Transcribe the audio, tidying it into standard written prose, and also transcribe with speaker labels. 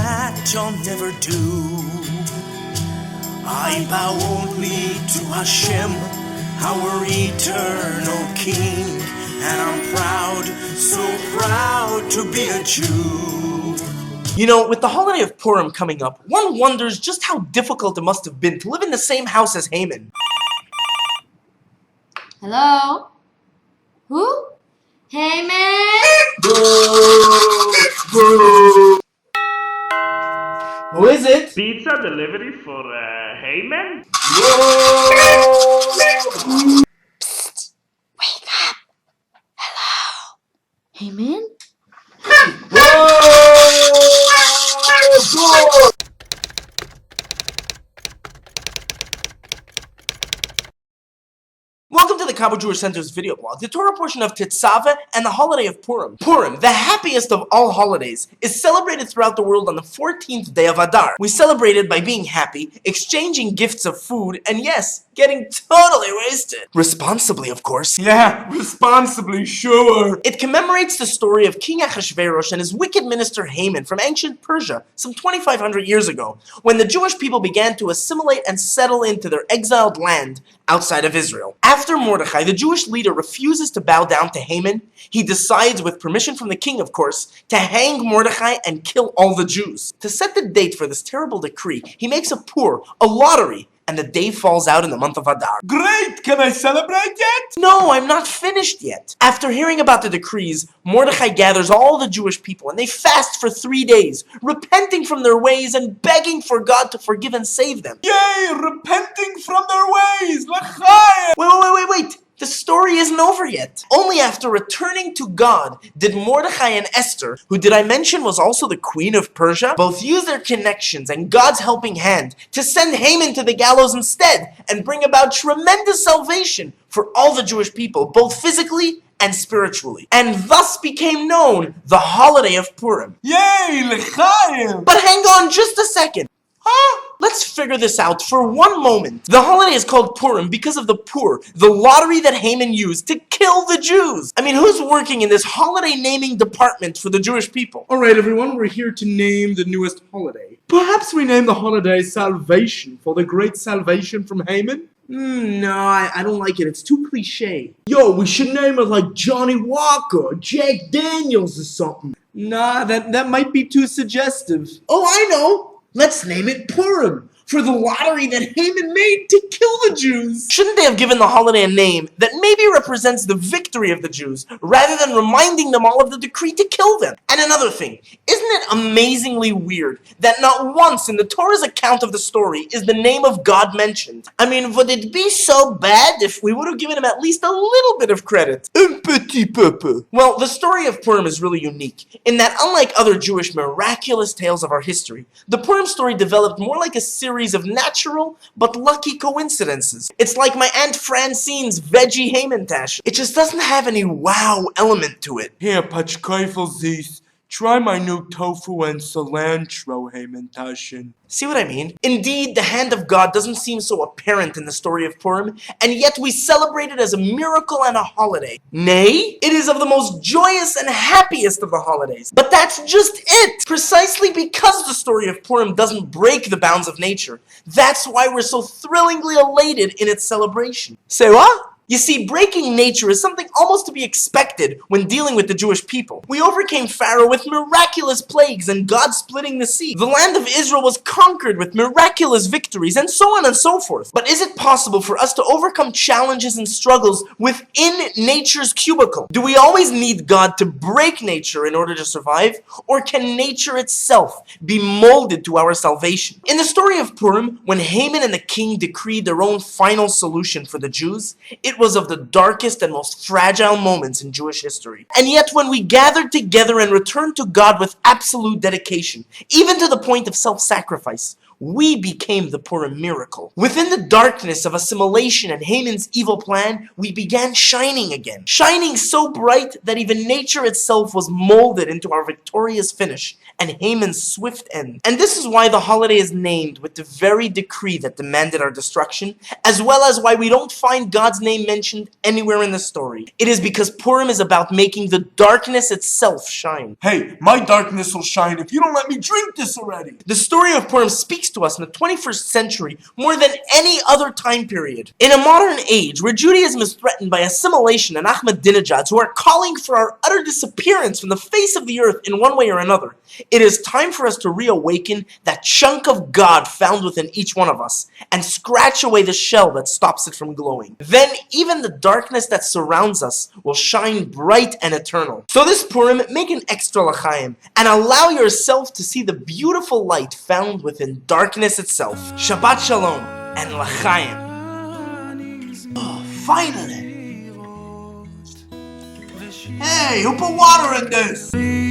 Speaker 1: that I'll never do. I bow only to Hashem, our eternal King, and I'm proud, so proud to be a Jew.
Speaker 2: You know, with the holiday of Purim coming up, one wonders just how difficult it must have been to live in the same house as Haman.
Speaker 3: Hello? Who? Haman?
Speaker 2: Who is it?
Speaker 4: Pizza delivery for Haman?
Speaker 3: Psst! Wake up! Hello? Haman?
Speaker 2: Welcome to the Cabo Jewish Center's video blog, the Torah portion of Tetzaveh and the holiday of Purim. Purim, the happiest of all holidays, is celebrated throughout the world on the 14th day of Adar. We celebrate it by being happy, exchanging gifts of food, and yes, getting totally wasted. Responsibly, of course.
Speaker 5: Yeah, responsibly, sure.
Speaker 2: It commemorates the story of King Hershcovich and his wicked minister Haman from ancient Persia, some 2,500 years ago, when the Jewish people began to assimilate and settle into their exiled land outside of Israel. After Mordechai, the Jewish leader, refuses to bow down to Haman, he decides, with permission from the king of course, to hang Mordechai and kill all the Jews. To set the date for this terrible decree, he makes a Pur, a lottery, and the day falls out in the month of Adar.
Speaker 5: Great! Can I celebrate yet?
Speaker 2: No, I'm not finished yet. After hearing about the decrees, Mordechai gathers all the Jewish people and they fast for 3 days, repenting from their ways and begging for God to forgive and save them.
Speaker 5: Yay! Repenting from their ways! L'chaim!
Speaker 2: Wait. The story isn't over yet. Only after returning to God did Mordechai and Esther, who did I mention was also the queen of Persia, both use their connections and God's helping hand to send Haman to the gallows instead and bring about tremendous salvation for all the Jewish people, both physically and spiritually, and thus became known the holiday of Purim.
Speaker 5: Yay! L'chaim!
Speaker 2: But hang on just a second. Let's figure this out for one moment. The holiday is called Purim because of the Pur, the lottery that Haman used to kill the Jews. I mean, who's working in this holiday naming department for the Jewish people?
Speaker 5: Alright everyone, we're here to name the newest holiday. Perhaps we name the holiday Salvation for the great salvation from Haman?
Speaker 2: No, I don't like it. It's too cliche.
Speaker 5: Yo, we should name it like Johnny Walker or Jack Daniels or something.
Speaker 2: Nah, that might be too suggestive. Oh, I know! Let's name it Purim, for the lottery that Haman made to kill the Jews. Shouldn't they have given the holiday a name that maybe represents the victory of the Jews, rather than reminding them all of the decree to kill them? And another thing, isn't it amazingly weird that not once in the Torah's account of the story is the name of God mentioned? I mean, would it be so bad if we would have given him at least a little bit of credit? Un petit peu. Well, the story of Purim is really unique, in that unlike other Jewish miraculous tales of our history, the Purim story developed more like a series of natural but lucky coincidences. It's like my Aunt Francine's veggie Hamantash. It just doesn't have any wow element to it.
Speaker 5: Here, Pachkoifelzis, try my new tofu and cilantro Hamantashin.
Speaker 2: See what I mean? Indeed, the hand of God doesn't seem so apparent in the story of Purim, and yet we celebrate it as a miracle and a holiday. Nay, it is of the most joyous and happiest of the holidays. But that's just it! Precisely because the story of Purim doesn't break the bounds of nature. That's why we're so thrillingly elated in its celebration. Say what? You see, breaking nature is something almost to be expected when dealing with the Jewish people. We overcame Pharaoh with miraculous plagues and God splitting the sea. The land of Israel was conquered with miraculous victories, and so on and so forth. But is it possible for us to overcome challenges and struggles within nature's cubicle? Do we always need God to break nature in order to survive? Or can nature itself be molded to our salvation? In the story of Purim, when Haman and the king decreed their own final solution for the Jews, it was of the darkest and most fragile moments in Jewish history. And yet when we gathered together and returned to God with absolute dedication, even to the point of self-sacrifice, we became the Purim miracle. Within the darkness of assimilation and Haman's evil plan, we began shining again. Shining so bright that even nature itself was molded into our victorious finish and Haman's swift end. And this is why the holiday is named with the very decree that demanded our destruction, as well as why we don't find God's name mentioned anywhere in the story. It is because Purim is about making the darkness itself shine.
Speaker 5: Hey, my darkness will shine if you don't let me drink this already.
Speaker 2: The story of Purim speaks to us in the 21st century more than any other time period. In a modern age where Judaism is threatened by assimilation and Ahmadinejads who are calling for our utter disappearance from the face of the earth in one way or another, it is time for us to reawaken that chunk of God found within each one of us and scratch away the shell that stops it from glowing. Then even the darkness that surrounds us will shine bright and eternal. So this Purim, make an extra l'chaim and allow yourself to see the beautiful light found within darkness itself. Shabbat Shalom and l'chaim.
Speaker 5: Oh, finally. Hey, who put water in this?